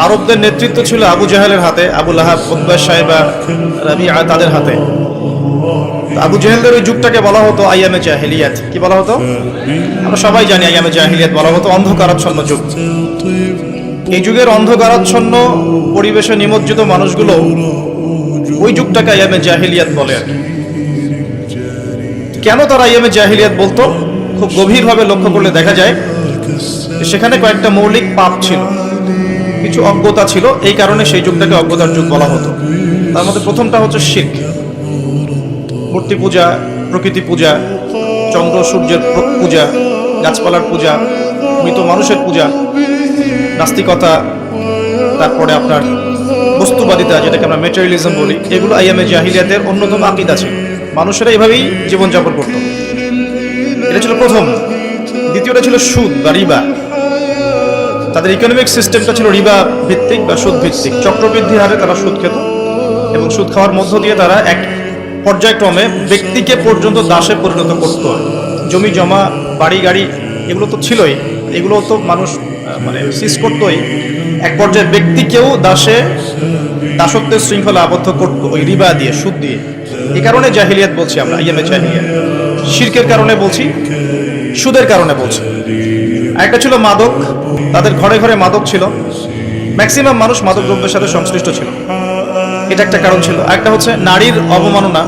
আরবদের নেতৃত্ব ছিল আবু জাহেলের হাতে, আবু লাহাব, উতবা, শাইবা, রাবিআ তাদের হাতে। আবু জাহেলদের ওই যুগটাকে বলা হতো আইয়ামে জাহিলিয়াত। কি বলা হতো? আমরা সবাই জানি আইয়ামে জাহিলিয়াত বলা হতো অন্ধকারাচ্ছন্ন যুগ। এই যুগের অন্ধকারাচ্ছন্ন পরিবেশে নিমজ্জিত মানুষগুলো ওই যুগটাকে আইয়ামে জাহিলিয়াত বলে আর কি। কেন তারা আইয়ামে জাহিলিয়াত বলতো? খুব গভীরভাবে লক্ষ্য করলে দেখা যায় সেখানে কয়েকটা মৌলিক পাপ ছিল, কিছু অজ্ঞতা ছিল, এই কারণে সেই যুগটাকে অজ্ঞতার যুগ বলা হতো। তার মধ্যে প্রথমটা হচ্ছে শিরক, মূর্তি পূজা, প্রকৃতি পূজা, চন্দ্র সূর্যের পূজা, গাছপালার পূজা, মৃত মানুষের পূজা, নাস্তিকতা, তারপরে আপনার বস্তুবাদিতা, যেটাকে আমরা ম্যাটেরিয়ালিজম বলি, এগুলো আইয়ামে জাহিলিয়াতের অন্যতম আকীদা ছিল। মানুষেরা এভাবেই জীবনযাপন করত। এটা ছিল প্রথম। দ্বিতীয়টা ছিল সুদ বা রিবা। তাদের ইকোনমিক সিস্টেমটা ছিল রিবা ভিত্তিক বা সুদ ভিত্তিক। চক্রবৃদ্ধি হারে তারা সুদ খেত এবং সুদ খাওয়ার মধ্য দিয়ে তারা এক পর্যায়ক্রমে ব্যক্তিকে পর্যন্ত দাসে পরিণত করত। জমি জমা, বাড়ি গাড়ি এগুলো তো ছিলই, এগুলো তো মানুষ মানে সিজ করতোই। এক পর্যায়ে ব্যক্তিকেও দাসত্বের শৃঙ্খলা আবদ্ধ করতো ওই রিবা দিয়ে, সুদ দিয়ে। এই কারণে জাহিলিয়াত বলছি আমরা, আইয়ামে জাহিলিয়াত। শিরকের কারণে বলছি, সুদের কারণে বলছি। একটা ছিল মাদক, তাদের ঘরে ঘরে মাদক ছিল, ম্যাক্সিমাম মানুষ মাদক দ্রব্যের সাথে সংশ্লিষ্ট ছিল, এটা একটা কারণ ছিল। একটা হচ্ছে নারীর অবমাননা,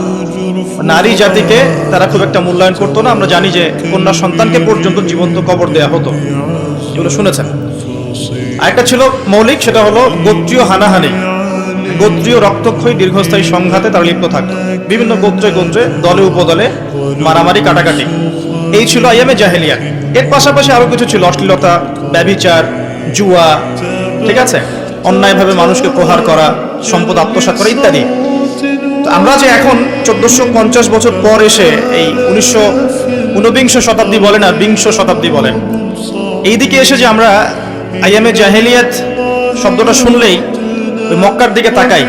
নারী জাতিকে তারা খুব একটা মূল্যায়ন করতো না। আমরা জানি যে কন্যা সন্তানকে পর্যন্ত জীবন্ত কবর দেয়া হতো, এগুলো শুনেছেন। আরেকটা ছিল মৌলিক, সেটা হলো গোত্রীয় হানাহানি, গোত্রীয় রক্তক্ষয়ী দীর্ঘস্থায়ী সংঘাতে তারা লিপ্ত থাকতো। বিভিন্ন গোত্রে গোত্রে, দলে উপদলে মারামারি, কাটাকাটি, এই ছিল আইয়ামে জাহেলিয়াত। এর পাশাপাশি আরো কিছু ছিল, অশ্লীলতা, ব্যভিচার, জুয়া, ঠিক আছে, অন্যায়ভাবে মানুষকে প্রহার করা, সম্পদ আত্মসাৎ করা ইত্যাদি। আমরা যে এখন 1450 বছর পর এসে এই 19ঊনবিংশ শতাব্দী বলেন আর বিংশ শতাব্দী বলেন, এইদিকে এসে যে আমরা আইয়ামে জাহেলিয়াত শব্দটা শুনলেই ওই মক্কার দিকে তাকাই,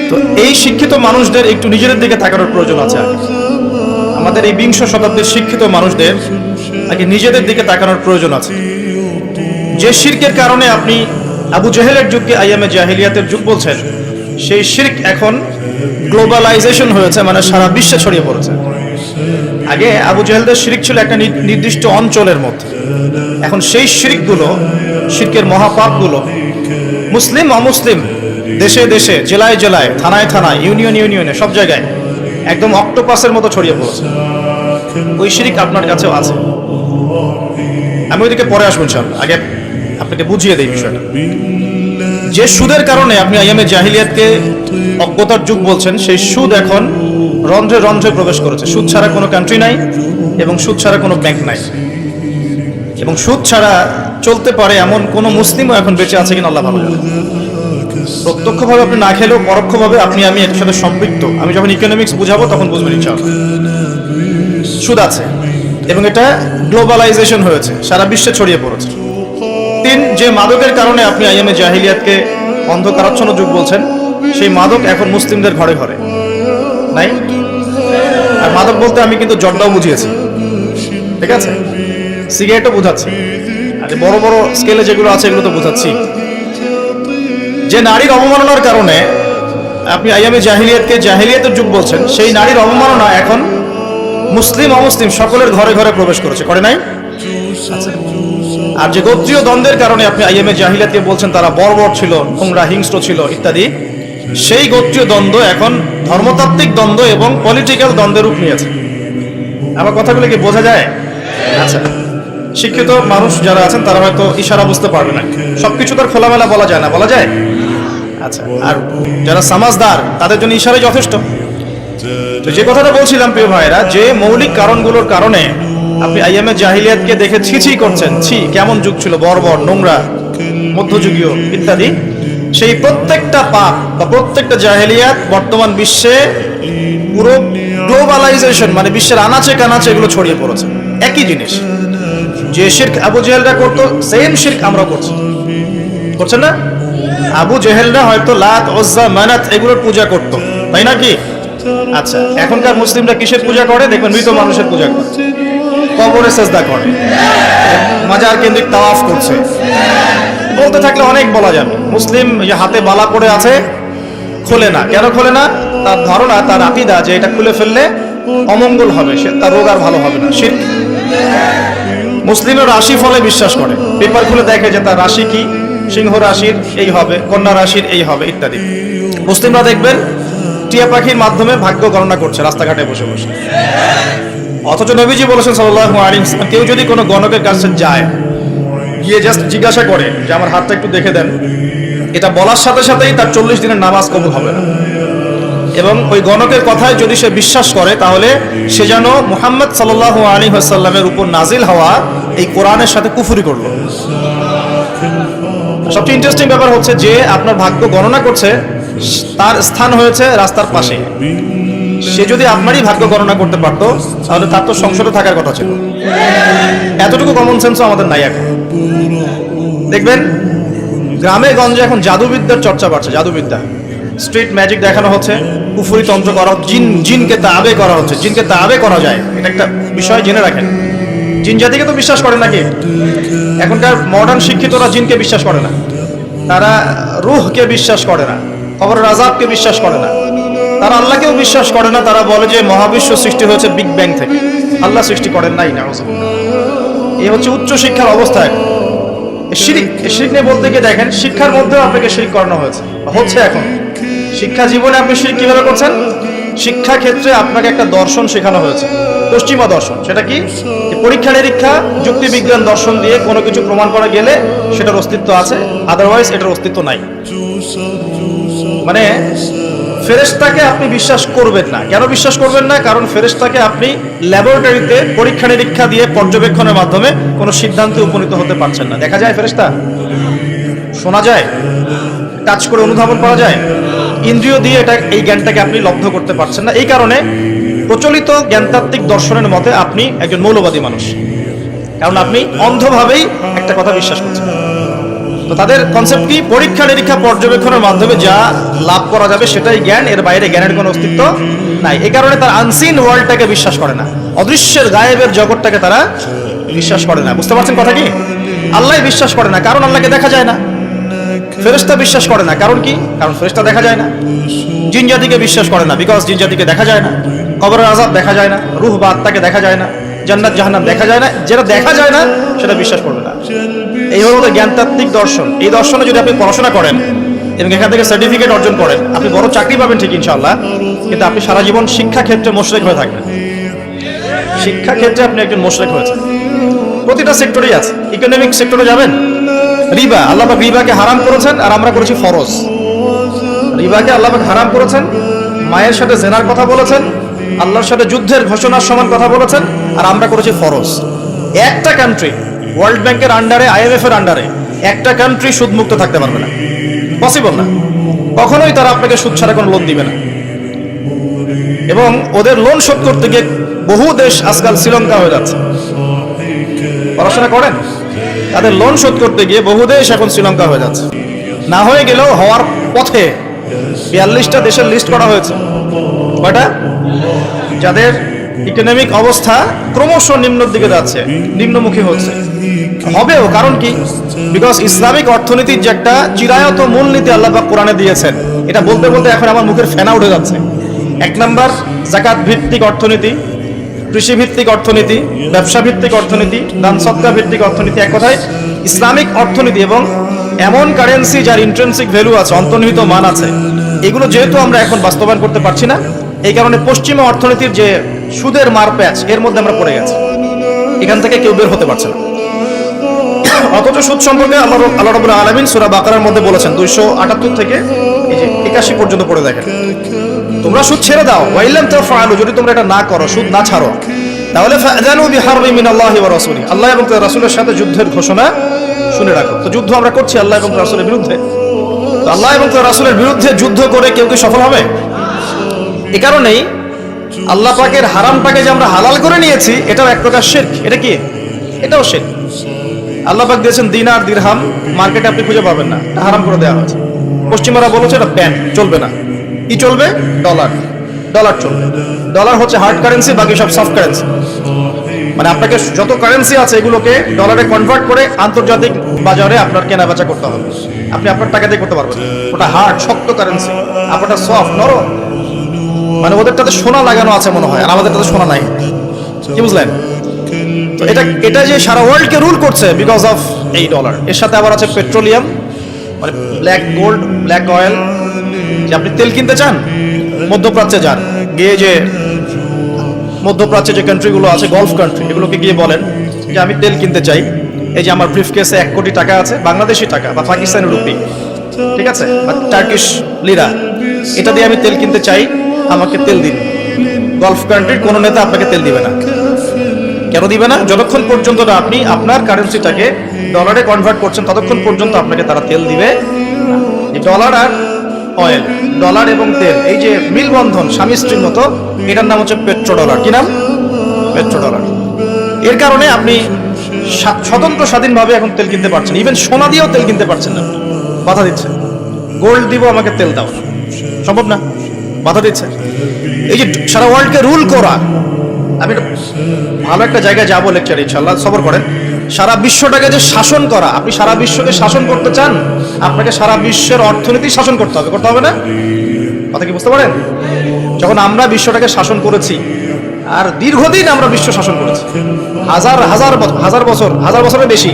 তো এই শিক্ষিত মানুষদের একটু নিজেদের দিকে তাকানোর প্রয়োজন আছে। আমাদের এই বিংশ শতাব্দীর শিক্ষিত মানুষদের আগে নিজেদের দিকে তাকানোর প্রয়োজন আছে। যে শিরকের কারণে আপনি আবু জাহেলের যুগকে আইয়ামে জাহিলিয়াতের যুগ বলছেন, সেই শিরক এখন গ্লোবালাইজেশন হয়েছে, মানে সারা বিশ্বে ছড়িয়ে পড়েছে। আগে আবু জাহেলদের শিরক ছিল একটা নির্দিষ্ট অঞ্চলের মধ্যে, এখন সেই শিরকগুলো, শিরকের মহাপাপগুলো মুসলিম অমুসলিম, দেশে দেশে, জেলায় জেলায়, থানায় থানায়, ইউনিয়নে, সব জায়গায় একদম অক্টোপাসের মতো ছড়িয়ে পড়েছে। ওই শিরক আপনার কাছেও আছে। আমি ওইদিকে পরে আসবো ইনশাআল্লাহ, আগে আপনাকে বুঝিয়ে দেই বিষয়টা। যে সুদের কারণে আপনি আইয়ামে জাহিলিয়াতকে অজ্ঞতার যুগ বলছেন, সেই সুদ এখন রন্ধ্রে রন্ধ্রে প্রবেশ করেছে। সুদ ছাড়া কোনো কান্ট্রি নাই এবং সুদ ছাড়া কোনো ব্যাংক নাই, এবং সুদ ছাড়া চলতে পারে এমন কোনো মুসলিমও এখন বেঁচে আছে কিনা আল্লাহ ভালো জানে। প্রত্যক্ষভাবে আপনি না খেলেও পরোক্ষভাবে আপনি আমি এর সাথে সম্পৃক্ত। আমি যখন ইকোনমিক্স বুঝাবো তখন বুঝবেন ইনশাআল্লাহ। সুদ আছে এবং এটা গ্লোবালাইজেশন হয়েছে, সারা বিশ্বে ছড়িয়ে পড়েছে। তিন, যে মাদকের কারণে আপনি আইয়ামে জাহিলিয়াতকে অন্ধকারাচ্ছন্ন যুগ বলছেন, সেই মাদক এখন মুসলিমদের ঘরে ঘরে নাই। আর মাদক বলতে আমি কিন্তু জর্দাও বুঝিয়েছি, ঠিক আছে, সিগারেটও বুঝাচ্ছি, আর বড় বড় স্কেলে যেগুলো আছে এগুলো তো বুঝাচ্ছি। যে নারীর অবমাননার কারণে আপনি আইয়ামে জাহিলিয়াতকে জাহিলিয়াতের যুগ বলছেন, সেই নারীর অবমাননা এখন মুসলিম অমুসলিম সকলের ঘরে ঘরে প্রবেশ করেছে, করে নাই? আচ্ছা। আর যে গোত্রীয় দ্বন্দ্বের কারণে আপনি আইয়ামে জাহিলিয়াতকে বলছেন তারা বর্বর ছিল, নোংরা, হিংস্র ছিল ইত্যাদি, সেই গোত্রীয় দ্বন্দ্ব এখন ধর্মতাত্ত্বিক দ্বন্দ্ব এবং পলিটিক্যাল দ্বন্দ্বের রূপ নিয়েছে। আমার কথাগুলো কি বোঝা যায়? আচ্ছা, শিক্ষিত মানুষ যারা আছেন তারা হয়তো ইশারা বুঝতে পারবে না, সবকিছু তার খোলামেলা বলা যায় না, বলা যায়? আচ্ছা, আর যারা সমাজদার তাদের জন্য ইশারাই যথেষ্ট। তো যে কথাটা বলছিলাম প্রিয় ভাইরা, যে মৌলিক কারণগুলোর কারণে আপনি আইয়ামে জাহিলিয়াতকে দেখে ছি করছেন, ছি কেমন যুগ ছিল, বর্বর, নোংরা, মধ্যযুগীয় ইত্যাদি, সেই প্রত্যেকটা পাপ বা প্রত্যেকটা জাহিলিয়াত বর্তমান বিশ্বে পুরো গ্লোবালাইজেশন, মানে বিশ্বের আনাচে কানাচে এগুলো ছড়িয়ে পড়েছে। একই জিনিস, যে শিরক আবু জেহেলরা করতো, সেম শিরক আমরা করছি, করছেন না? আবু জেহেলরা হয়তো লাত, উজ্জা, মানাত এগুলোর পূজা করতো, তাই নাকি? আচ্ছা, এখনকার মুসলিমরা কিসের পূজা করে? দেখবেন মৃত মানুষের পূজা করে, কবরে সেজদা করে, মাজার কেন্দ্রিক তাওয়াফ করছে, বলতে থাকলে অনেক বলা যাবে। মুসলিম যে হাতে বালা পড়ে আছে খোলে না, কেন খোলে না? তার ধারণা, তার আকীদা যে এটা খুলে ফেললে অমঙ্গল হবে, সে তার রোগ আর ভালো হবে না, শিরক। মুসলিমের রাশি ফলে বিশ্বাস করে, পেপার খুলে দেখে যে তার রাশি কি, সিংহ রাশির এই হবে, কন্যা রাশির এই হবে ইত্যাদি। মুসলিমরা দেখবেন টিয়া পাখির মাধ্যমে ভাগ্য গণনা করছে রাস্তাঘাটে বসে বসে। অথচ নবীজি বলেছেন সাল্লাল্লাহু আলাইহি ওয়াসাল্লাম, কেউ যদি কোনো গণকের কাছে যায়, গিয়ে জাস্ট জিজ্ঞাসা করে যে আমার হাতটা একটু দেখে দেন, এটা বলার সাথে সাথেই তার 40 দিনের নামাজ কবুল হবে না। এবং ওই গণকের কথায় যদি সে বিশ্বাস করে, তাহলে সে যেন মুহাম্মদ সাল্লাল্লাহু আলাইহি ওয়াসাল্লামের উপর নাজিল হওয়া এই কোরআনের সাথে কুফরি করলো। সবচেয়ে ইন্টারেস্টিং ব্যাপার হচ্ছে যে আপনার ভাগ্য গণনা করছে, তার স্থান হয়েছে রাস্তার পাশে। সে যদি আপনারই ভাগ্য গণনা করতে পারতো, তাহলে তার তো সংসদে থাকার কথা ছিল। এতটুকু কমন সেন্সও আমাদের নাই এখন। দেখবেন গ্রামে গঞ্জে এখন জাদুবিদ্যার চর্চা বাড়ছে, জাদুবিদ্যা, স্ট্রিট ম্যাজিক দেখানো হচ্ছে, কুফরি তন্ত্র করা, জিনকে তাবে করা হচ্ছে। জিনকে তাবে করা যায়, এটা একটা বিষয় জেনে রাখেন। জিন জাতিকে তো বিশ্বাস করে নাকি? এখনকার মডার্ন শিক্ষিতরা জিনকে বিশ্বাস করে না, তারা রূহকে বিশ্বাস করে না, কবরের আযাবকে বিশ্বাস করে না, তারা আল্লাহকেও বিশ্বাস করে না। তারা বলে যে মহাবিশ্ব সৃষ্টি হয়েছে বিগ ব্যাং থেকে, আল্লাহ সৃষ্টি করেন নাই। নাউযুবিল্লাহ। এই হচ্ছে উচ্চ শিক্ষার অবস্থা। শিরিক, শিরিক নিয়ে বলতে গিয়ে দেখেন শিক্ষার মধ্যেও আপনাকে শিরিক করানো হচ্ছে। এখন শিক্ষা জীবনে আপনি শিরিক কিভাবে করছেন? শিক্ষা ক্ষেত্রে আপনাকে একটা দর্শন শেখানো হয়েছে, পশ্চিমা দর্শন। সেটা কি? পরীক্ষা নিরীক্ষা, যুক্তি বিজ্ঞান দর্শন দিয়ে কোনো কিছু প্রমাণ করা গেলে সেটার অস্তিত্ব আছে, আদারওয়াইজ এটার অস্তিত্ব নাই। মানে ফেরেশতাকে আপনি বিশ্বাস করবেন না। কেন বিশ্বাস করবেন না? কারণ ফেরেশতাকে আপনি ল্যাবরেটরিতে পরীক্ষা নিরীক্ষা দিয়ে পর্যবেক্ষণের মাধ্যমে কোনো সিদ্ধান্তে উপনীত হতে পারছেন না। দেখা যায় ফেরেশতা, শোনা যায়, টাচ করে অনুধাবন করা যায়, ইন্দ্রিয় দিয়ে এই জ্ঞানটাকে আপনি লব্ধ করতে পারছেন না। এই কারণে প্রচলিত জ্ঞানতাত্ত্বিক দর্শনের মতে আপনি একজন মৌলবাদী মানুষ, কারণ আপনি অন্ধভাবেই একটা কথা বিশ্বাস করছেন। তো তাদের কনসেপ্ট কি? পরীক্ষা নিরীক্ষা পর্যবেক্ষণের মাধ্যমে যা লাভ করা যাবে সেটাই জ্ঞান, এর বাইরে জ্ঞানের কোনো অস্তিত্ব নাই। এই কারণে তারা আনসিন ওয়ার্ল্ডটাকে বিশ্বাস করে না, অদৃশ্যের গায়েবের জগৎটাকে তারা বিশ্বাস করে না। বুঝতে পারছেন কথা কি? আল্লাহ বিশ্বাস করে না, কারণ আল্লাহকে দেখা যায় না। ফেরেশতা বিশ্বাস করে না, কারণ কি? কারণ ফেরেশতা দেখা যায় না। জিন জাতিকে বিশ্বাস করে না, বিকজ জিন জাতিকে দেখা যায় না। কবরের আযাব দেখা যায় না, রূহ বা আত্মাকে দেখা যায় না, জান্নাত জাহান্নাম দেখা যায় না। যেটা দেখা যায় না সেটা বিশ্বাস করবে না। এই হলো জ্ঞানতাত্ত্বিক দর্শন। এই দর্শনে যদি আপনি পড়াশোনা করেন এবং এখান থেকে সার্টিফিকেট অর্জন করেন, আপনি বড় চাকরি পাবেন ঠিক ইনশাআল্লাহ, কিন্তু আপনি সারা জীবন শিক্ষা ক্ষেত্রে মুশরিক হয়ে থাকবেন। শিক্ষা ক্ষেত্রে আপনি একজন মুশরিক হয়েছেন। প্রতিটা সেক্টরেই আছে। ইকোনমিক সেক্টরে যাবেন, রিবা, আল্লাহ পাক রিবাকে হারাম করেছেন আর আমরা করেছি ফরজ। রিবাকে আল্লাহ পাক হারাম করেছেন, মায়ের সাথে জেনার কথা বলেছেন, আল্লাহর সাথে যুদ্ধের ঘোষণার সমান কথা বলেছেন, আর আমরা করেছি ফরজ। একটা কান্ট্রি ওয়ার্ল্ড ব্যাংকের আন্ডারে, IMF এর আন্ডারে একটা কান্ট্রি সুদমুক্ত থাকতে পারবে না, পসিবল না। কখনোই তারা আপনাকে সুদ ছাড়া কোনো লোন দিবে না। এবং ওদের লোন শোধ করতে গিয়ে বহু দেশ আজকাল শ্রীলঙ্কা হয়ে যাচ্ছে। পড়াশোনা করেন, তাদের লোন শোধ করতে গিয়ে বহু দেশ এখন শ্রীলঙ্কা হয়ে যাচ্ছে। না হয়ে গেলেও হওয়ার পথে 42টা দেশের লিস্ট করা হয়েছে। কয়টা? যাদের ইকোনমিক অবস্থা ক্রমশ নিম্নের দিকে যাচ্ছে, নিম্নমুখী হচ্ছে, হবেও। কারণ কি? বিকজ ইসলামিক অর্থনীতির যে একটা চিরায়ত মূলনীতি আল্লাহ পাক কোরআনে দিয়েছেন, এটা বলতে বলতে এখন আমার মুখের ফেনা উঠে যাচ্ছে। 1 নাম্বার, যাকাত ভিত্তিক অর্থনীতি, কৃষি ভিত্তিক অর্থনীতি, ব্যবসা ভিত্তিক অর্থনীতি, দান সদকা ভিত্তিক অর্থনীতি। এক কথায় ইসলামিক অর্থনীতি এবং এমন কারেন্সি যার ইন্ট্রিনসিক ভ্যালু আছে, অন্তর্নিহিত মান আছে, এগুলো যেহেতু আমরা এখন বাস্তবায়ন করতে পারছি না, এই কারণে পশ্চিমা অর্থনীতির যে সুদের মার প্যাচ, এর মধ্যে আমরা পড়ে গেছি। এখান থেকে কেউ বের হতে পারছে না। অথচ সুদ সম্পর্কে আল্লাহ রাব্বুল আলামিন সূরা বাকারার মধ্যে বলেছেন 278 থেকে 81 পর্যন্ত পড়ে দেখেন, তোমরা সুদ ছেড়ে দাও। ওয়াইলাম তাফআলু, যদি তোমরা এটা না করো, সুদ না ছাড়ো, তাহলে ফাযানু বিহারবি মিনাল্লাহি ওয়া রাসূলিহি, আল্লাহ এবং তার রাসূলের সাথে যুদ্ধের ঘোষণা শুনে রাখো। তো যুদ্ধ আমরা করছি আল্লাহ এবং তার রাসূলের বিরুদ্ধে। তো আল্লাহ এবং তার রাসূলের বিরুদ্ধে যুদ্ধ করে কেউ কি সফল হবে? এই কারণেই আল্লাহ পাকের হারামটাকে যে আমরা হালাল করে নিয়েছি, এটাও এক প্রকার শিরক। এটা কি? এটাও শিরক। আল্লাহ পাক দিয়েছেন দিনার দিরহাম, মার্কেটে আপনি খুঁজে পাবেন না, এটা হারাম করে দেওয়া হয়েছে। পশ্চিমারা বলেছে এটা ব্যান, চলবে না। কি চলবে? ডলার। ডলার চলবে। ডলার হচ্ছে হার্ড কারেন্সি, বাকি সব সফট কারেন্সি। মানে আপনাকে যত কারেন্সি আছে এগুলোকে ডলারে কনভার্ট করে আন্তর্জাতিক বাজারে আপনার কেনা বেচা করতে হবে। আপনি আপনার টাকা দিয়ে করতে পারবেন। ওটা হার্ড শক্ত কারেন্সি, আপনারটা সফট নরম। মানে ওদেরটাতে সোনা লাগানো আছে মনে হয়, আর আমাদেরটাতে সোনা নাই। কি বুঝলেন? তো এটা যে সারা ওয়ার্ল্ডকে রুল করছে বিকজ অফ এই ডলার। এর সাথে আবার আছে পেট্রোলিয়াম, মানে ব্ল্যাক গোল্ড, ব্ল্যাক অয়েল। যে আপনি তেল কিনতে চান, মধ্যপ্রাচ্যে যান, গিয়ে যে মধ্যপ্রাচ্যে যে কান্ট্রিগুলো আছে, গলফ কান্ট্রি, এগুলোকে গিয়ে বলেন যে আমি তেল কিনতে চাই, এই যে আমার ব্রিফকেসে 1 কোটি টাকা আছে, বাংলাদেশি টাকা বা পাকিস্তানি রুপি, ঠিক আছে, বা টার্কিশ লিরা, এটা দিয়ে আমি তেল কিনতে চাই, আমাকে তেল দিন। গলফ কান্ট্রির কোনো নেতা আপনাকে তেল দিবে না। কেন দিবে না? যতক্ষণ পর্যন্ত না আপনি আপনার কারেন্সিটাকে ডলারে কনভার্ট করছেন, ততক্ষণ পর্যন্ত আপনাকে তারা তেল দিবে। ডলার আর অয়েল, ডলার এবং তেল, এই যে মিলবন্ধন স্বামী স্ত্রীর মতো, এটার নাম হচ্ছে পেট্রো ডলার। কি নাম? Petro dollar. এর কারণে আপনি স্বতন্ত্র স্বাধীনভাবে এখন তেল কিনতে পারছেন। ইভেন সোনা দিয়েও তেল কিনতে পারছেন না, বাধা দিচ্ছে। গোল্ড দিব, আমাকে তেল দাও, সম্ভব না, বাধা দিচ্ছে। এই যে সারা ওয়ার্ল্ডকে রুল করা, আমি ভালো একটা জায়গায় যাবো লেকচার, ইনশাআল্লাহ, সবর করেন। সারা বিশ্বটাকে যে শাসন করা, আপনি সারা বিশ্বকে শাসন করতে চান, আপনাকে সারা বিশ্বের অর্থনীতি শাসন করতে হবে, করতে হবে না? কথা কি বুঝতে পারেন? যখন আমরা বিশ্বটাকে শাসন করেছি, আর দীর্ঘদিন আমরা বিশ্ব শাসন করেছি, হাজার বছরের বেশি,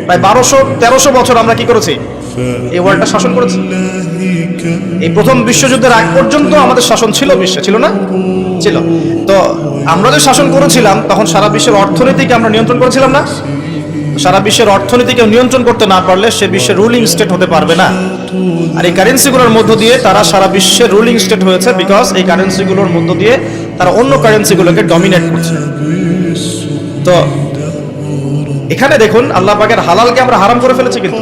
প্রায় 1200-1300 বছর আমরা কি করেছি? এই ওয়ার্ল্ডটা শাসন করেছি। এই প্রথম বিশ্বযুদ্ধের আগ পর্যন্ত আমাদের শাসন ছিল বিশ্বে, ছিল না? ছিল। তো আমরা যে শাসন করেছিলাম, তখন সারা বিশ্বের অর্থনীতিকে আমরা নিয়ন্ত্রণ করেছিলাম না? সারা বিশ্বের অর্থনীতিকে নিয়ন্ত্রণ করতে না পারলে সে বিশ্বের রুলিং স্টেট হতে পারবে না। আর এই কারেন্সিগুলোর মধ্য দিয়ে তারা সারা বিশ্বের রুলিং স্টেট হয়েছে, বিকজ এই কারেন্সিগুলোর মধ্য দিয়ে তারা অন্য কারেন্সিগুলোকে ডমিনেট করছে। তো এখানে দেখুন, আল্লাহ পাকের হালালকে আমরা হারাম করে ফেলেছি। কিন্তু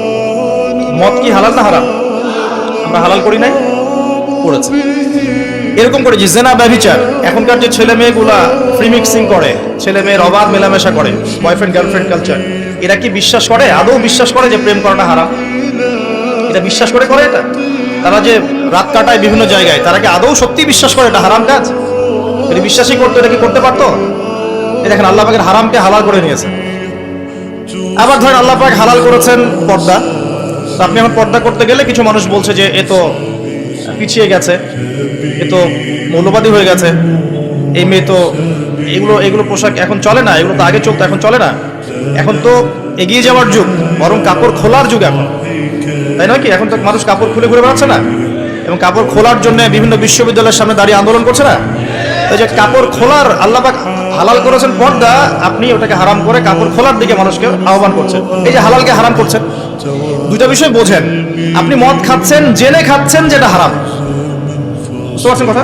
মদ কি হালাল না হারাম? আমরা হালাল করি নাই, করেছি। এরকম করে যে জেনা, ব্যভিচার, এখনকার যে ছেলে মেয়েগুলা ফ্রি মিক্সিং করে, ছেলে মেয়ের অবাধ মেলামেশা করে, বয়ফ্রেন্ড গার্লফ্রেন্ড কালচার, এরা কি বিশ্বাস করে, আদৌ বিশ্বাস করে যে প্রেম করাটা হারাম? এটা বিশ্বাস করে এটা? তারা যে রাত কাটায় বিভিন্ন জায়গায়, তারা কি আদৌ সত্যি বিশ্বাস করে এটা হারাম কাজ? যদি বিশ্বাসই করতো, এটা কি করতে পারতো? এই দেখেন, আল্লাহ পাকের হারামকে হালাল করে নিয়েছে। আবার ধরেন আল্লাহ পাক হালাল করেছেন পর্দা। আপনি এখন পর্দা করতে গেলে কিছু মানুষ বলছে যে এ তো পিছিয়ে গেছে, এ তো মৌলবাদী হয়ে গেছে, এই মেয়ে তো এগুলো পোশাক এখন চলে না, এগুলো তো আগে চলতো, এখন চলে না, এখন তো এগিয়ে যাওয়ার যুগ, বরং কাপড় খোলার যুগ এখন, তাই নয় কি? এখন তো মানুষ কাপড় খুলে ঘুরে বেড়াচ্ছে না, এবং কাপড় খোলার জন্য বিভিন্ন বিশ্ববিদ্যালয়ের সামনে দাঁড়িয়ে আন্দোলন করছে না? এই যে কাপড় খোলার আল্লাহ পাক হালাল করেছেন পর্দা, আপনি ওটাকে হারাম করে কাপড় খোলার দিকে মানুষকে আহ্বান করছেন। এই যে হালালকে হারাম করছেন, দুইটা বিষয় বোঝেন। আপনি মদ খাচ্ছেন, জেনে খাচ্ছেন যেটা হারাম, বুঝতে পারছেন কথা?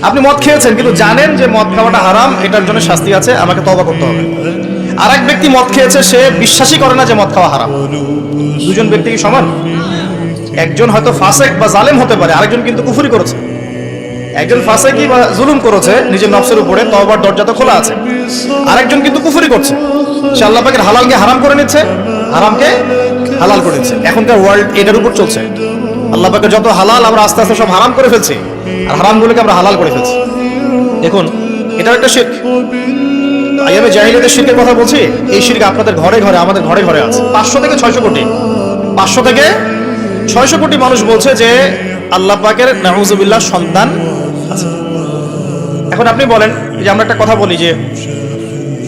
আপনি মদ খেয়েছেন কিন্তু জানেন যে মদ খাওয়াটা হারাম, এটার জন্য শাস্তি আছে, আমাকে তওবা করতে হবে। আর এক ব্যক্তি মদ খেয়েছে, সে বিশ্বাসই করে না যে মদ খাওয়া হারাম। দুজন ব্যক্তি কি সমান? একজন হয়তো ফাসেক বা জালেম হতে পারে, আরেকজন কিন্তু কুফরি করেছে। একজন ফাসেকি বা জুলুম করেছে নিজের নফসের উপরে, তওবার দরজা তো খোলা আছে। আরেকজন কিন্তু কুফরি করছে, সে আল্লাহ পাকের হালালকে হারাম করে নিচ্ছে, হারামকে হালাল করে নিচ্ছে। এখনকার ওয়ার্ল্ড এটার উপর চলছে। আল্লাহ পাকের যত হালাল আমরা আস্তে আস্তে সব হারাম করে ফেলছি, আর হারামগুলোকে আমরা হালাল করে ফেলছি। দেখুন, এটার একটা শিরক। আমি জাহিলিয়াতের শিরকের কথা বলছি, এই শিরক আপনাদের ঘরে ঘরে, আমাদের ঘরে ঘরে আছে। 500 থেকে 600 কোটি, 500 থেকে 600 কোটি মানুষ বলছে যে আল্লাহ পাকের নাউযুবিল্লাহ সন্তান আছে। এখন আপনি বলেন যে আমরা একটা কথা বলি যে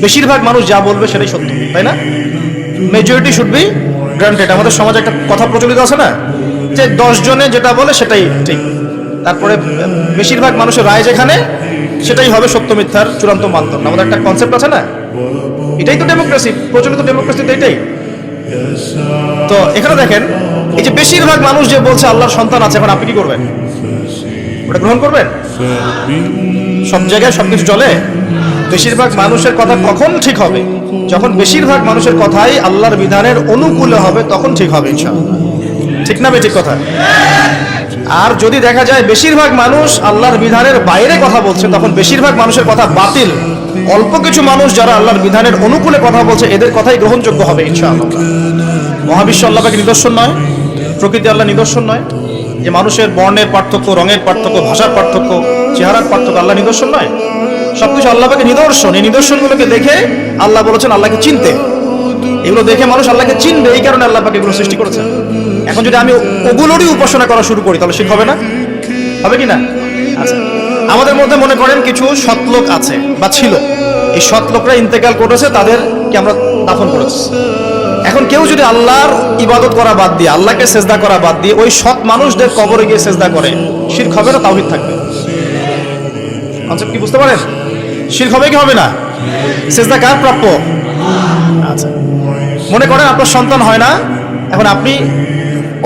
বেশিরভাগ মানুষ যা বলবে সেটাই সত্য, তাই না? Majority should be granted. আমাদের সমাজে একটা কথা প্রচলিত আছে না, যে 10 জনে যেটা বলে সেটাই ঠিক, তারপরে বেশিরভাগ মানুষের রায় যেখানে, সেটাই হবে সত্য মিথ্যার চূড়ান্ত মানদণ্ড। আমাদের একটা কনসেপ্ট আছে না, এটাই তো ডেমোক্রেসি, প্রচলিত ডেমোক্রেসি তো এটাই। তো এখানে দেখেন, এই যে বেশিরভাগ মানুষ যে বলছে আল্লাহর সন্তান আছে, এখন আপনি কি করবেন? ওটা গ্রহণ করবেন? সব জায়গায় সবকিছু চলে। বেশিরভাগ মানুষের কথা কখন ঠিক হবে? যখন বেশিরভাগ মানুষের কথাই আল্লাহর বিধানের অনুকূলে হবে, তখন ঠিক হবে ইনশাআল্লাহ। ঠিক না ঠিক কথা? আর যদি দেখা যায় বেশিরভাগ মানুষ আল্লাহর বিধানের বাইরে কথা বলছে, তখন বেশিরভাগ মানুষের কথা বাতিল। অল্প কিছু মানুষ যারা আল্লাহর বিধানের অনুকূলে কথা বলছে, এদের কথাই গ্রহণযোগ্য হবে ইনশাআল্লাহ। মহাবিশ্ব আল্লাহ পাকের নিদর্শন নয়, প্রকৃতি আল্লাহ নিদর্শন নয়, যে মানুষের বর্ণের পার্থক্য, রঙের পার্থক্য, ভাষার পার্থক্য, চেহারার পার্থক্য আল্লাহ নিদর্শন নয়? সবকিছু আল্লাহ পাকের নিদর্শন। এই নিদর্শনগুলোকে দেখে আল্লাহ বলেছেন আল্লাহকে চিনতে। এগুলো দেখে মানুষ আল্লাহকে চিনবে, এই কারণে আল্লাহ পাক এগুলো সৃষ্টি করেছেন। এখন যদি আমি ওগুলোরই উপাসনা করা শুরু করি তাহলে শিরক হবে না? হবে কি না? আচ্ছা, আমাদের মধ্যে মনে করেন কিছু সৎলোক আছে বা ছিল, এই সৎলোকরা ইন্তেকাল করেছে, তাদেরকে আমরা দাফন করেছি। এখন কেউ যদি আল্লাহর ইবাদত করা বাদ দিয়ে, আল্লাহকে সেজদা করা বাদ দিয়ে ওই সৎ মানুষদের কবরে গিয়ে সেজদা করে, শিরক হবে না তাওহীদ থাকবে? কনসেপ্ট কি বুঝতে পারেন? শিরক হবে কি হবে না? সেজদা কার প্রাপ্য? আচ্ছা, মনে করেন আপনার সন্তান হয় না, এখন আপনি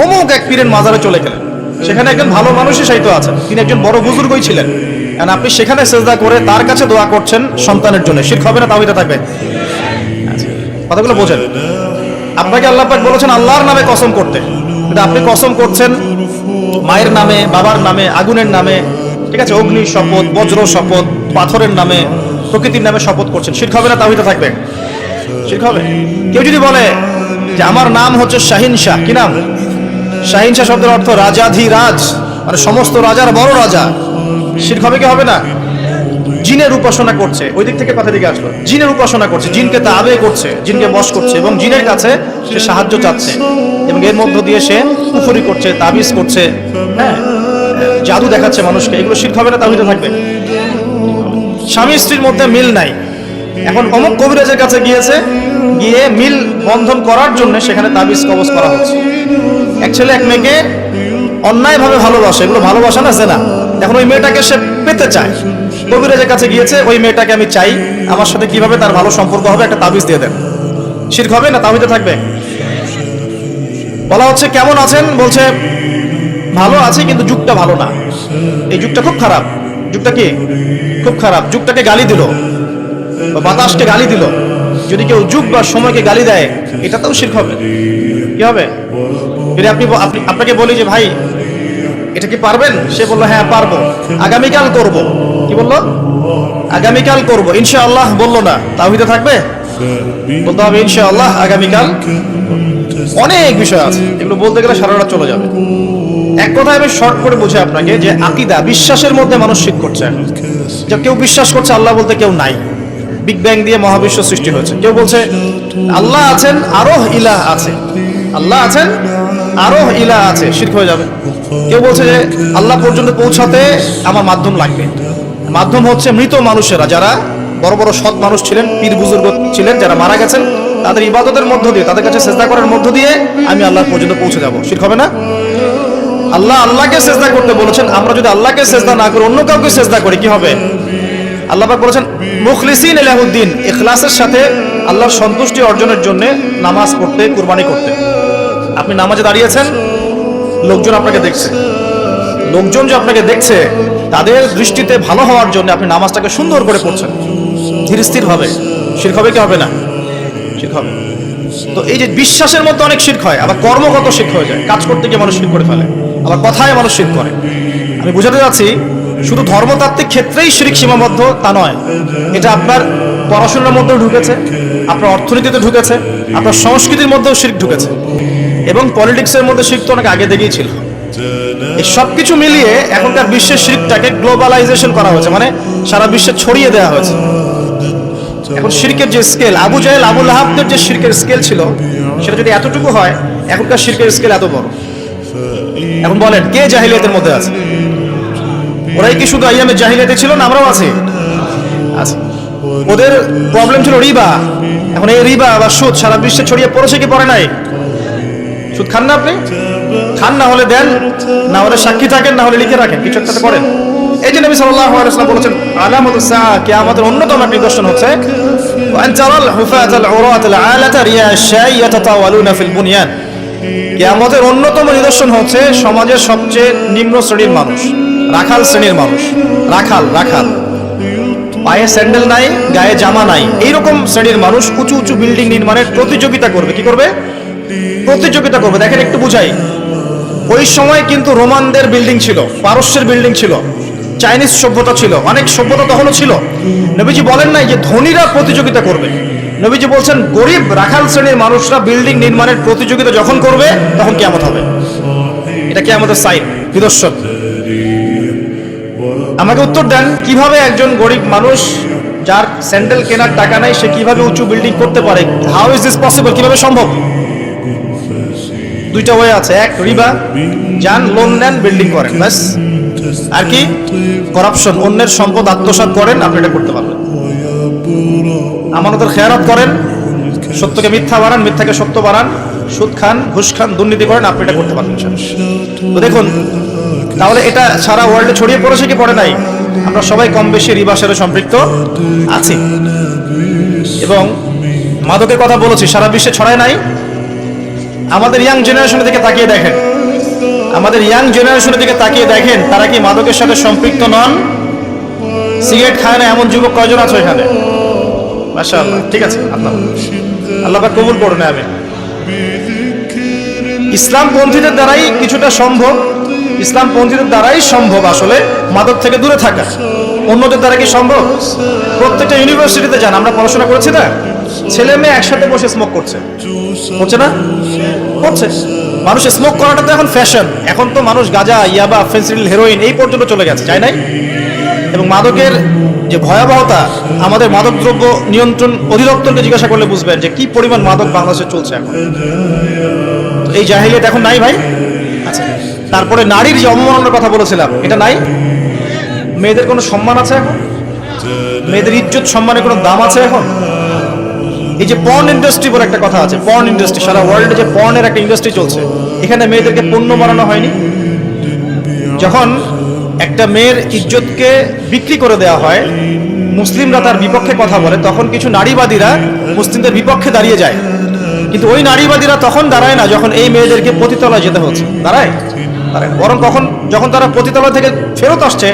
অমুক এক পীরের মাজারে চলে গেলেন, সেখানে একজন ভালো মানুষই সাহিত্য আছেন, তিনি একজন বড় বুজুর্গই ছিলেন, কারণ আপনি সেখানে সেজদা করে তার কাছে দোয়া করছেন সন্তানের জন্য, শিরক হবে না তাওহীদ থাকবে? আচ্ছা, কথাগুলো বোঝেন। আপনাকে আল্লাহ পাক বলেছেন আল্লাহর নামে কসম করতে, কিন্তু আপনি কসম করছেন মায়ের নামে, বাবার নামে, আগুনের নামে, ঠিক আছে, অগ্নির শপথ, বজ্র শপথ, পাথরের নামে, প্রকৃতির নামে শপথ করছেন, শিরক হবে না তাওহীদ থাকবে? শিরক হবে। কেউ যদি বলে যে আমার নাম হচ্ছে শাহিন শাহ, কি নাম? শাহিন শাহ শব্দের অর্থ রাজাধিরাজ, মানে সমস্ত রাজার বড় রাজা, শিরক হবে কি হবে না? জিনের উপাসনা করছে, ওই দিক থেকে কথা দিকে আসলো, জিনের উপাসনা করছে, জিনকে তাবে করছে, জিনকে বশ করছে এবং জিনের কাছে সে সাহায্য চাচ্ছে এবং এর মধ্য দিয়ে সে কুফরি করছে, তাবিজ করছে, হ্যাঁ, জাদু দেখাচ্ছে মানুষকে, এগুলো শিরক হবে না তাওহীদ থাকবে? স্বামী স্ত্রীর মধ্যে মিল নাই, এখন অমুক কবিরাজের কাছে গিয়েছে, গিয়ে মিল বন্ধন করার জন্য সেখানে তাবিজ কবজ করা হচ্ছে। এক ছেলে এক মেয়েকে অন্যায়ভাবে ভালোবাসে, এগুলো ভালোবাসা না, জেনা। এখন ওই মেয়েটাকে সে পেতে চায়, কবিরাজের কাছে গিয়েছে, ওই মেয়েটাকে আমি চাই, আমার সাথে কিভাবে তার ভালো সম্পর্ক হবে, একটা তাবিজ দিয়ে দেন, শিরক হবে না তাওহীদ থাকবে? বলা হচ্ছে কেমন আছেন, বলছে ভালো আছে কিন্তু যুগটা ভালো না, এই যুগটা খুব খারাপ। যুগটা কি খুব খারাপ? যুগটাকে গালি দিল, বাতাসকে গালি দিল। যদি কেউ যুগ বা সময়কে গালি দেয়, এটাতেও শিরক হবে। কি হবে? যদি আপনাকে বলি যে ভাই এটা কি পারবেন, সে বললো হ্যাঁ পারবো, আগামীকাল করব, কি বললো? আগামীকাল করব, ইনশাআল্লাহ বললো না, তাওহীদ থাকবে? বলতে হবে ইনশাআল্লাহ আগামীকাল। অনেক বিষয় আছে, এগুলো বলতে গেলে সারা রাত চলে যাবে। এক কথায় আমি শর্ট করে বুঝে আপনাকে যে আকীদা, বিশ্বাসের মধ্যে মানুষ শিরক করছে। যে কেউ বিশ্বাস করছে আল্লাহ বলতে কেউ নাই, বিগ ব্যাং দিয়ে মহাবিশ্ব সৃষ্টি হয়েছে। কেউ বলছে আল্লাহ আছেন, আরো ইলাহ আছে, আল্লাহ আছেন, আরো ইলাহ আছে, শিরক হয়ে যাবে। কেউ বলছে যে আল্লাহ পর্যন্ত পৌঁছাতে আমার মাধ্যম লাগবে, মাধ্যম হচ্ছে মৃত মানুষেরা, যারা বড় বড় সৎ মানুষ ছিলেন, পীর বুজুর্গ ছিলেন, যারা মারা গেছেন, তাদের ইবাদতের মধ্য দিয়ে, তাদের কাছে সেজদা করার মধ্য দিয়ে আমি আল্লাহ পর্যন্ত পৌঁছে যাব, শিরক হবে না? আল্লাহ আল্লাহকে সেজদা করতে বলেছেন, আমরা যদি আল্লাহকে সেজদা না করি, অন্য কাউকে সেজদা করি, কি হবে? আল্লাহ পাক বলেছেন মুখলিসিন লাহুদ্দিন, ইখলাসের সাথে আল্লাহর সন্তুষ্টি অর্জনের জন্য নামাজ পড়তে, কুরবানি করতে। আপনি নামাজে দাঁড়িয়েছেন, লোকজন আপনাকে দেখছে, লোকজন যে আপনাকে দেখছে তাদের দৃষ্টিতে ভালো হওয়ার জন্য আপনি নামাজটাকে সুন্দর করে পড়ছেন, ধীর স্থির ভাবে, শিরক হবে কি হবে না? শিরক হবে। তো এই যে বিশ্বাসের মধ্যে অনেক শিরক হয়, আবার কর্মগত শিরক হয়ে যায়, কাজ করতে গিয়ে মানুষ শিরক করে ফেলে, আবার কথায় মানুষ শিরক করে। আমি বোঝাতে যাচ্ছি শুধু ধর্মতাত্ত্বিক ক্ষেত্রেই শিরক সীমাবদ্ধ তা নয়, এটা আপনার পড়াশোনার মধ্যেও ঢুকেছে, আপনার অর্থনীতিতে ঢুকেছে, আপনার সংস্কৃতির মধ্যেও শিরক ঢুকেছে, এবং পলিটিক্সের মধ্যে শিরক তো অনেক আগে থেকেই ছিল। এই সব কিছু মিলিয়ে এখনকার বিশ্বের শিরকটাকে গ্লোবালাইজেশন করা হয়েছে, মানে সারা বিশ্বে ছড়িয়ে দেওয়া হয়েছে। এখন শিরকের যে স্কেল, আবু জাহেল আবু লাহাবদের যে শিরকের স্কেল ছিল, সেটা যদি এতটুকু হয়, এখনকার শিরকের স্কেল এত বড়। এখন বলেন কে জাহিলিয়াতের মধ্যে আছে? ওরাই কি শুধু আইয়ামে জাহিলিয়াতে ছিল না? আমরাও আছি। আচ্ছা, ওদের প্রবলেম ছিল রিবা। এখন এই রিবা বা সুদ সারা বিশ্বে ছড়িয়ে পড়েছে কি পড়ে নাই? সুদ খান না আপনি? খান, না হলে দেন, না হলে সাক্ষী থাকেন, না হলে লিখে রাখেন, কিছু একটা করেন। এই যে নবী সাল্লাল্লাহু আলাইহি ওয়াসাল্লাম বলেছেন আলামাতুস সাআ, কিয়ামতের অন্যতম এক নিদর্শন হচ্ছে ওয়ান তারাল হুফাতাল উরাতাল আলাতা রিয়াশাই ইয়াতাতাওয়ালুনা ফিল বুনিয়ান। কিয়ামতের অন্যতম নিদর্শন হচ্ছে সমাজের সবচেয়ে নিম্ন শ্রেণীর মানুষ, রাখাল শ্রেণীর মানুষ, রাখাল পায়ে স্যান্ডেল নাই, গায়ে জামা নাই, এইরকম শ্রেণীর মানুষ উঁচু উঁচু বিল্ডিং নির্মাণের প্রতিযোগিতা করবে। কি করবে? প্রতিযোগিতা করবে। দেখেন একটু বুঝাই, ওই সময় কিন্তু রোমানদের বিল্ডিং ছিল, পারস্যের বিল্ডিং ছিল, চাইনিজ সভ্যতা ছিল, অনেক সভ্যতা তখনও ছিল। নবীজি বলেন নাই যে ধনীরা প্রতিযোগিতা করবে, নবীজি বলছেন গরিব রাখাল শ্রেণীর মানুষরা বিল্ডিং নির্মাণের প্রতিযোগিতা যখন করবে তখন কিয়ামত হবে। এটা কিয়ামতের সাইন, নিদর্শন। আমাকে উত্তর দেন, কিভাবে একজন গরিব মানুষ যার স্যান্ডেল কেনার টাকা নাই সে কিভাবে উঁচু বিল্ডিং করতে পারে? How is this possible? কিভাবে সম্ভব? দুইটা ওয়ে আছে, এক রিবা, যান লোন নেন বিল্ডিং করেন, ব্যাস। আর কি করাপশন, অন্যের সম্পদ আত্মসাৎ করেন, আপনি এটা করতে পারবেন। আমানতের খেয়ানত করেন, সত্যকে মিথ্যা বানান, মিথ্যাকে সত্য বানান, সুদ খান, ঘুষ খান, দুর্নীতি করেন, আপনি এটা করতে পারবেন। তো দেখুন, তাহলে এটা সারা ওয়ার্ল্ডে ছড়িয়ে পড়েছে কি পড়ে নাই? আমরা সবাই কম বেশি রিবার সাথে সম্পৃক্ত আছি। এবং মাদকের কথা বলেছি, সারা বিশ্বে ছড়ায় নাই। আমাদের ইয়াং জেনারেশনের দিকে তাকিয়ে দেখেন, আমাদের ইয়াং জেনারেশনের দিকে তাকিয়ে দেখেন, তারা কি মাদকের সাথে সম্পৃক্ত নন? সিগারেট খায় না এমন যুবক কয়জন আছে এখানে? মাশাআল্লাহ, ঠিক আছে, আল্লাহ পাক কবুল করুন। আমি ইসলামপন্থীদের দ্বারাই কিছুটা সম্ভব, ইসলামপন্থীদের দ্বারাই সম্ভব আসলে মাদক থেকে দূরে থাকা। অন্যদের দ্বারা কি সম্ভব? প্রত্যেকটা ইউনিভার্সিটিতে যান, আমরা পড়াশোনা করেছি না, ছেলে মেয়ে একসাথে বসে স্মোক করছে, হচ্ছে না? করছে। মানুষ স্মোক করাটা তো এখন ফ্যাশন, এখন তো মানুষ গাঁজা, ইয়াবা, ফেন্সিডিল, হেরোইন এই পর্যন্ত চলে গেছে, তাই নাই? এবং মাদকের যে ভয়াবহতা, আমাদের মাদক দ্রব্য নিয়ন্ত্রণ অধিদপ্তরকে জিজ্ঞাসা করলে বুঝবেন যে কি পরিমাণ মাদক বাংলাদেশে চলছে এখন। এই জাহিলিয়াত এখন নাই ভাই। আচ্ছা, তারপরে নারীর যে অবমাননার কথা বলেছিলাম, এটা নাই। মেয়েদের কোনো সম্মান আছে এখন? মেয়েদের ইজ্জত সম্মানের কোনো দাম আছে এখন? এই যে পর্ন ইন্ডাস্ট্রি বলে একটা কথা আছে, পর্ন ইন্ডাস্ট্রি, সারা ওয়ার্ল্ডে যে পর্নের একটা ইন্ডাস্ট্রি চলছে, এখানে মেয়েদেরকে পণ্য বানানো হয়নি? যখন একটা মেয়ের ইজ্জতকে বিক্রি করে দেওয়া হয়, মুসলিমরা তার বিপক্ষে কথা বলে, তখন কিছু নারীবাদীরা মুসলিমদের বিপক্ষে দাঁড়িয়ে যায়। কিন্তু ওই নারীবাদীরা তখন দাঁড়ায় না যখন এই মেয়েদেরকে পতিতালয়ে যেতে হচ্ছে, দাঁড়ায়? বরং তখন যখন তারা পতিতালয় থেকে ফেরত আসছে,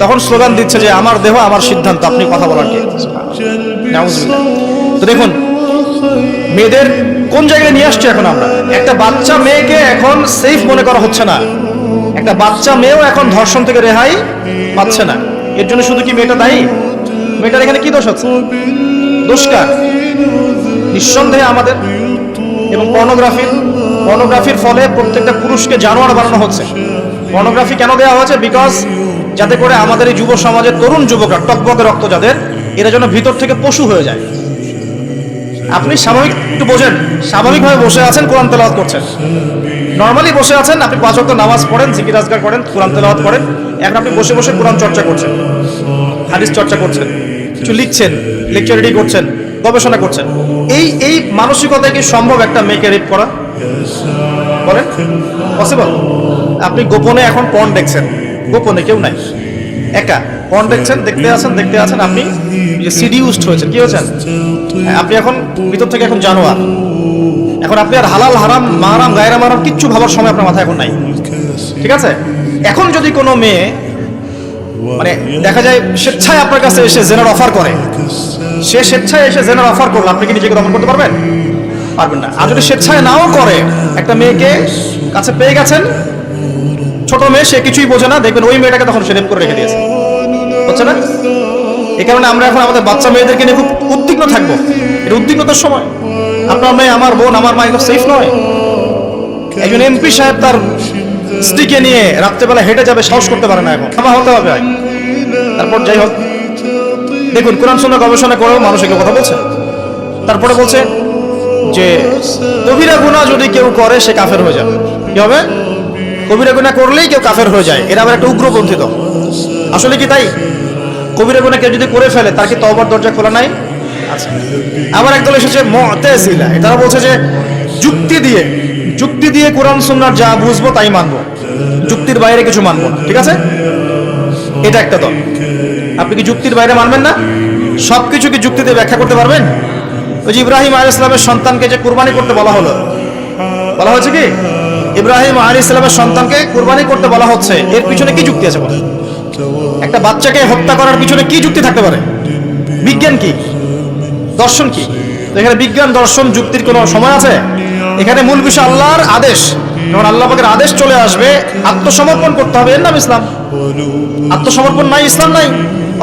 তখন স্লোগান দিচ্ছে যে আমার দেহ আমার সিদ্ধান্ত, আপনি কথা বলার কে? তো দেখুন মেয়েদের কোন জায়গায় নিয়ে আসছে এখন আমরা। একটা বাচ্চা মেয়েকে এখন সেফ মনে করা হচ্ছে না, একটা বাচ্চা মেয়েও এখন ধর্ষণ থেকে রেহাই পাচ্ছে না। এর জন্য শুধু কি মেয়েটা দায়ী? মেয়েটার এখানে কি দোষ আছে? দোষ কার? নিঃসন্দেহে আমাদের। এবং পর্নোগ্রাফির ফলে প্রত্যেকটা পুরুষকে জানোয়ার বানানো হচ্ছে। পর্নোগ্রাফি কেন দেওয়া হয়েছে? বিকজ যাতে করে আমাদের এই যুব সমাজের তরুণ যুবকরা, টকবকে রক্ত যাদের, এরা যেন ভিতর থেকে পশু হয়ে যায়। আপনি স্বাভাবিক একটু বোঝেন, স্বাভাবিকভাবে বসে আছেন, কোরআন তেলাওয়াত করছেন, নর্মালি বসে আছেন, আপনি 5 ওয়াক্ত নামাজ পড়েন, জিকির আজকার করেন, কোরআন তেলাওয়াত করেন। এখন আপনি বসে বসে কোরআন চর্চা করছেন, হাদিস চর্চা করছেন, কিছু লিখছেন, লেকচার রেডি করছেন, গবেষণা করছেন। এই মানসিকতায় কি সম্ভব একটা মেয়েকে রেপ করা? বলেন, পসিবল? আপনি গোপনে এখন পর্ন দেখছেন, গোপনে, কেউ নাই, একা পর্ন দেখছেন, দেখতে আছেন, আপনি সিডিউসড হয়েছেন। কি হয়েছেন? আপনি এখন ভিতর থেকে এখন জানোয়ার। এখন আপনি আর হালাল হারাম, মাহারাম, গায়রা মাহারাম কিচ্ছু ভাবার সময় আপনার মাথায় এখন নাই, ঠিক আছে? এখন যদি কোনো মেয়ে মানে দেখা যায় স্বেচ্ছায় আপনার কাছে এসে জেনার অফার করে, সে স্বেচ্ছায় এসে জেনার অফার করলো, আপনি কি নিজেকে দমন করতে পারবেন? পারবেন না। আর যদি স্বেচ্ছায় নাও করে, একটা মেয়েকে কাছে পেয়ে গেছেন, ছোট মেয়ে, সে কিছুই বোঝে না, দেখবেন ওই মেয়েটাকে তখন সে রেপ করে রেখে দিয়েছে, হচ্ছে না? এই কারণে আমরা এখন আমাদের বাচ্চা মেয়েদেরকে নিয়ে খুব উদ্বিগ্ন থাকবো। এটা উদ্বিগ্নতার সময়। আপনার মেয়ে, আমার বোন, আমার মা, এগুলো সেফ নয়। একজন এমপি সাহেব তার স্ত্রীকে নিয়ে রাত্রেবেলা হেঁটে যাবে, সাহস করতে পারে না এখন, আমার হতে হবে। তারপর যাই হোক, দেখুন কোরআন সুন্নাহ গবেষণা করেও মানুষ এগুলো কথা বলছে। তারপরে বলছে যে কবিরা গুনাহ যদি কেউ করে সে কাফের হয়ে যাবে। কি হবে? কবিরা গুনাহ করলেই কেউ কাফের হয়ে যায়। এরা আবার একটা উগ্রপন্থী দল। আসলে কি তাই? কবিরা গুনাহ কেউ যদি করে ফেলে, তার কি তওবার দরজা খোলা নাই? আচ্ছা, আবার একদল এসেছে মুতাজিলা, তারা বলছে যে যুক্তি দিয়ে কোরআন সুন্নাহর যা বুঝবো তাই মানবো, যুক্তির বাইরে কিছু মানবো না। ঠিক আছে, এটা একটা দল। আপনি কি যুক্তির বাইরে মানবেন না? সবকিছু কি যুক্তি দিয়ে ব্যাখ্যা করতে পারবেন? ওই যে ইব্রাহিম আলাইহিস সালামের সন্তানকে যে কুরবানি করতে বলা হলো, বলা হয়েছে কি ইব্রাহিম আলাইহিস সালামের সন্তানকে কুরবানি করতে বলা হচ্ছে, এর পিছনে কি যুক্তি আছে বলেন? একটা বাচ্চাকে হত্যা করার পিছনে কি যুক্তি থাকতে পারে? বিজ্ঞান কি? দর্শন কি? এখানে বিজ্ঞান, দর্শন, যুক্তির কোনো সময় আছে? এখানে মূল বিষয় আল্লাহর আদেশ। যখন আল্লাহ পাকের আদেশ চলে আসবে, আত্মসমর্পণ করতে হবে, এর নাম ইসলাম। আত্মসমর্পণ নাই, ইসলাম নাই।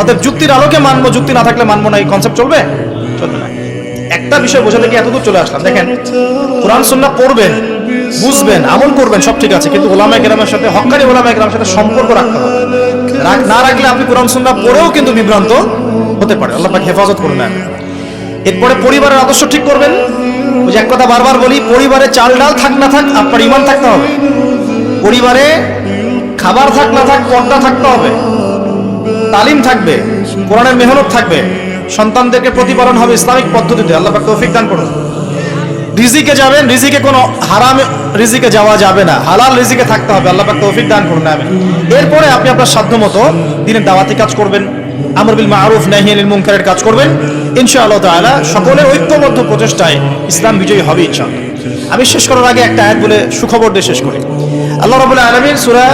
অতএব যুক্তির আলোকে মানবো, যুক্তি না থাকলে মানবো না, এই কনসেপ্ট চলবে? চলবে না। একটা বিষয় বোঝাতে গিয়ে এতদূর চলে আসলাম। দেখেন, কোরআন সুন্নাহ পড়বেন, বুঝবেন, আমল করবেন, সব ঠিক আছে, কিন্তু ওলামায়ে কেরামের সাথে, হক্কানি ওলামায়ে কেরামের সাথে সম্পর্ক রাখতে হবে। না রাখলে আপনি কোরআন সুন্নাহ পড়েও কিন্তু বিভ্রান্ত হতে পারে। আল্লাহ পাক হেফাজত করে নেন। এরপরে পরিবারের আদর্শ ঠিক করবেন। ওই যে এক কথা বারবার বলি, পরিবারে চাল ডাল থাক না থাক আপনার ঈমান থাকতে হবে। পরিবারে খাবার থাক না থাক পর্দা থাকতে হবে, তালিম থাকবে, কোরআনের মেহনত থাকবে, সন্তানদেরকে প্রতিপালন হবে ইসলামিক পদ্ধতিতে। আল্লাহ পাক তৌফিক দান করুন। রিজিকে যাবেন, রিজিকে কোনো হারাম রিজিকে যাওয়া যাবে না, হালাল রিজিকে থাকতে হবে। আল্লাহ পাক তৌফিক দান করুন। আমিন। এরপরে আপনি আপনার সাধ্যমতো দিনের দাওয়াতি কাজ করবেন, আমর বিল মারুফ নাহি আনিল মুনকারের কাজ করবেন। ইনশাআল্লাহ তাআলা সকলের ঐক্যবদ্ধ প্রচেষ্টায় ইসলাম বিজয়ী হবে ইনশাআল্লাহ। আমি শেষ করার আগে একটা আয়াত বলে সুখবর দিয়ে শেষ করি। আল্লাহ রাব্বুল আলামিন সূরা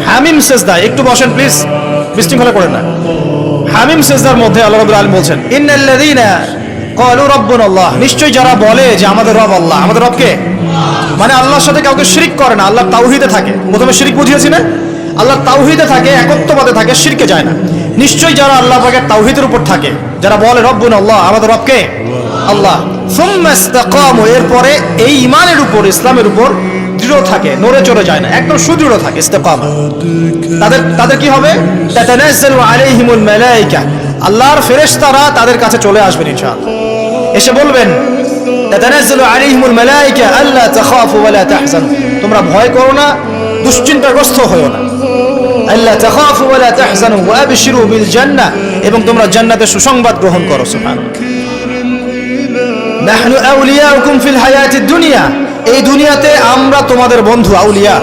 হামিম সিজদা, একটু বসেন প্লিজ, বিশৃঙ্খলা করেন না। হামিম সিজদার মধ্যে আল্লাহ রাব্বুল আলামিন বলছেন, ইন্নাল্লাযীনা ক্বালু রাব্বুনা আল্লাহ, নিশ্চয়ই যারা বলে যে আমাদের রব আল্লাহ। আমাদের রব কে? মানে আল্লাহর সাথে কাউকে শিরক করে না, আল্লাহর তাওহীদে থাকে। প্রথমে শিরক বুঝিয়েছি না? আল্লাহর তাওহীদে থাকে, একত্ববাদে থাকে, শিরকে যায় না। নিশ্চয়ই যারা আল্লাহ পাকের তাওহীদের উপর থাকে, যারা বলে রব্বুনা আল্লাহ, আমাদের রব কে? আল্লাহ। সুম্মা ইসতাকামু, এরপরে এই ঈমানের উপর, ইসলামের উপর দৃঢ় থাকে, নড়ে চড়ে যায় না, একদম সুদৃঢ় থাকে, ইস্তেকামা। তাদের কি হবে? তাতানাজ্জালু আলাইহিমুল মালায়েকা, আল্লাহর ফেরেশতারা তাদের কাছে চলে আসবেন ইনশাআল্লাহ, এসে বলবেন, তাতানাজ্জালু আলাইহিমুল মালায়েকা আল্লা তাখাফু ওয়া লা তাহজানু, তোমরা ভয় করো না, দুশ্চিন্তাগ্রস্ত হয়ো না। আল্লা তাখাফু ওয়া লা তাহজানু ওয়া আবশিরু বিল জান্নাহ, এবং তোমরা জান্নাতের সুসংবাদ গ্রহণ করো। সুবহানাল্লাহ। নাহনু আউলিয়াউকুম ফিল হায়াতিদ দুনিয়া, এই দুনিয়াতে আমরা তোমাদের বন্ধু, আউলিয়া।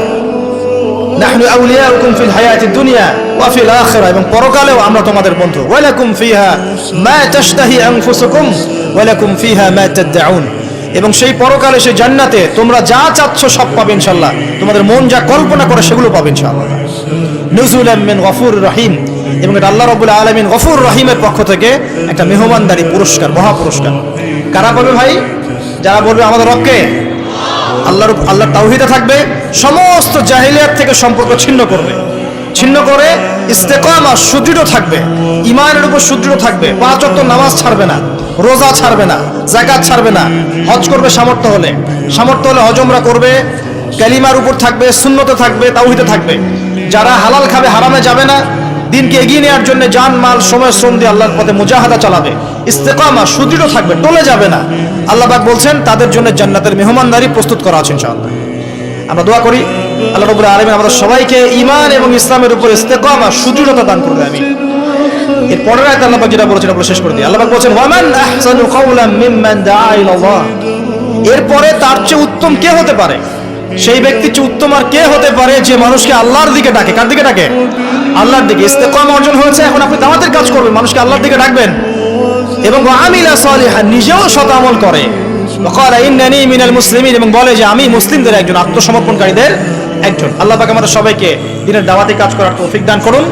নাহনু আউলিয়াউকুম ফিল হায়াতিদ দুনিয়া ওয়া ফিল আখিরা, এবং পরকালেও আমরা তোমাদের বন্ধু। ওয়া লাকুম ফিহা মা তাশতাহি আনফুসুকুম ওয়া লাকুম ফিহা মা তাদউন, এবং সেই পরকালে, সেই জান্নাতে তোমরা যা চাচ্ছ সব পাবে ইনশাআল্লাহ, তোমাদের মন যা কল্পনা করে সেগুলো পাবে ইনশাআল্লাহ। নুজুলাম মিন গফুরির রহিম, এবং এটা আল্লাহ রাব্বুল আলামিন গফুর রহিমের পক্ষ থেকে একটা মেহমানদারি পুরস্কার, মহা পুরস্কার। কারা বলবে ভাই? যারা বলবে আমাদের রবকে, আল্লাহর তাওহীদে থাকবে, সমস্ত জাহিলিয়াত থেকে সম্পর্ক ছিন্ন করবে, ছিন্ন করে ইস্তেকামা, সুদৃঢ় থাকবে, ঈমানের উপর সুদৃঢ় থাকবে, 5 ওয়াক্ত নামাজ ছাড়বে না, রোজা ছাড়বে না, যাকাত ছাড়বে না, হজ করবে সামর্থ্য হলে হজ উমরা করবে, কালিমার উপর থাকবে, সুন্নতে থাকবে, তাওহীদে থাকবে। যারা হালাল খাবে, হারামে যাবে না, দিনকে এগিয়ে নেওয়ার জন্য জান মাল সময় শ্রম দিয়ে আল্লাহর পথে মুজাহাদা চালাবে, ইস্তেকামা, সুদৃঢ় থাকবে, টলে যাবে না। আল্লাহ পাক বলছেন তাদের জন্য জান্নাতের মেহমানদারি প্রস্তুত করা আছে ইনশাআল্লাহ। আমরা দোয়া করি আল্লাহ রাব্বুল আলামিন আমাদের সবাইকে ঈমান এবং ইসলামের উপর ইস্তেকামা, সুদৃঢ়তা দান করবে। আমিন। এর পরের আয়াতে আল্লাহ পাক যেটা বলেছেন আমরা শেষ করে দিই। আল্লাহ পাক বলেছেন, ওয়ামান আহসানু কাওলাম মিম্মান দাআ ইলাল্লাহ, এরপরে তার চেয়ে উত্তম কে হতে পারে? সেই ব্যক্তির চেয়ে উত্তম আর কে হতে পারে যে মানুষকে আল্লাহর দিকে ডাকে? কার দিকে ডাকে? আল্লাহর দিকে। ইস্তেকামা অর্জন হয়েছে, এখন আপনি দাওয়াতের কাজ করবেন, মানুষকে আল্লাহর দিকে ডাকবেন, এবং আমিলা সালিহান, নিজেও সৎ আমল করে, ওয়াকালা ইন্নানি মিনাল মুসলিমিন, এবং বলে যে আমি মুসলিমদের একজন, আত্মসমর্পণকারীদের একজন। আল্লাহ পাক আমাদের সবাইকে দিনের দাওয়াতি কাজ করার তৌফিক দান করুন।